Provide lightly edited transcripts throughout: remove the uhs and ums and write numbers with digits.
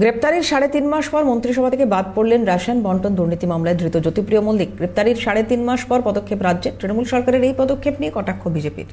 গ্রেপ্তারির ৩.৫ মাস পর মন্ত্রিসভা থেকে বাদ পড়লেন রেশন বন্টন দুর্নীতি মামলায় ধৃত জ্যোতিপ্রিয় মল্লিক। গ্রেপ্তারির ৩.৫ মাস পর পদক্ষেপ রাজ্যে। তৃণমূল সরকারের এই পদক্ষেপ নিয়ে কটাক্ষ বিজেপির।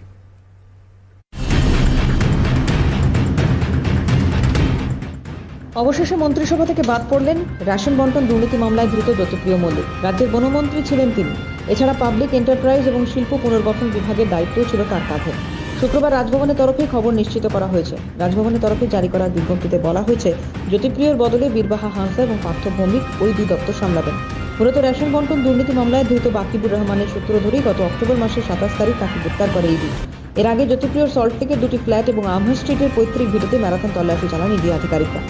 অবশেষে মন্ত্রিসভা থেকে বাদ পড়লেন রেশন বন্টন দুর্নীতি মামলায় ধৃত জ্যোতিপ্রিয় মল্লিক। রাজ্যের বনমন্ত্রী ছিলেন তিনি। এছাড়া পাবলিক এন্টারপ্রাইজ এবং শিল্প পুনর্গঠন বিভাগের দায়িত্বও ছিল তার কাঁধে। শুক্রবার রাজভবনের তরফে খবর নিশ্চিত করা হয়েছে। রাজভবনের তরফে জারি করা বিজ্ঞপ্তিতে বলা হয়েছে, জ্যোতিপ্রিয়র বদলে বীরবাহা হাঁসদা এবং পার্থ ভৌমিক ওই দুই দপ্তর সামলাবেন। মূলত রেশন বন্টন দুর্নীতি মামলায় ধৃত বাকিবুর রহমানের সূত্র ধরেই গত অক্টোবর মাসের ২৭ তারিখ তাকে গ্রেপ্তার করে ইডি। এর আগে জ্যোতিপ্রিয়র সল্টলেকের দুটি ফ্ল্যাট এবং আমহার স্ট্রিটের পৈতৃক ভিটেতে ম্যারাথন তল্লাশি চালান ইডি আধিকারিকরা।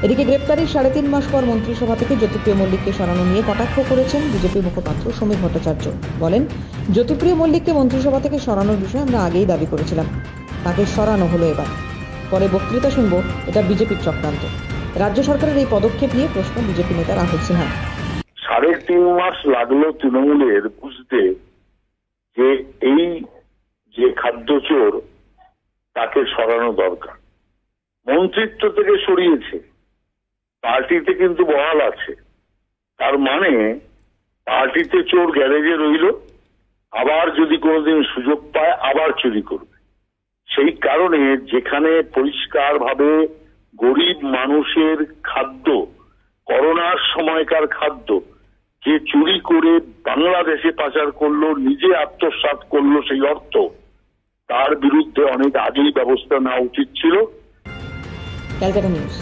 এদিকে গ্রেপ্তারির ৩.৫ মাস পর মন্ত্রিসভা থেকে জ্যোতিপ্রিয় মল্লিককে সরানো নিয়ে কটাক্ষ করেছেন বিজেপি মুখপাত্র সমীর ভট্টাচার্য। বলেন, জ্যোতিপ্রিয় মল্লিককে মন্ত্রিসভা থেকে সরানোর বিষয়ে আমরা আগেই দাবি করেছিলাম, তাকে সরানো হলো এবার। পরে বক্তৃতা শুনব, এটা বিজেপির চক্রান্ত। রাজ্য সরকারের এই পদক্ষেপ নিয়ে প্রশ্ন বিজেপি নেতা রাহুল সিনহা। ৩.৫ মাস লাগলো তৃণমূলের বুঝতে যে এই যে খাদ্য চোর তাকে সরানো দরকার। মন্ত্রিত্ব থেকে সরিয়েছে, পার্টিতে কিন্তু বহাল আছে। তার মানে পার্টিতে চোর গ্যারেজে রইল, আবার যদি কোনোদিন সুযোগ পায় আবার চুরি করবে। সেই কারণে যেখানে পরিষ্কারভাবে গরিব মানুষের খাদ্য, করোনার সময়কার খাদ্য যে চুরি করে বাংলাদেশে পাচার করলো, নিজে আত্মসাৎ করলো সেই অর্থ, তার বিরুদ্ধে অনেক আগেই ব্যবস্থা নেওয়া উচিত ছিল। ক্যালকাটা নিউজ।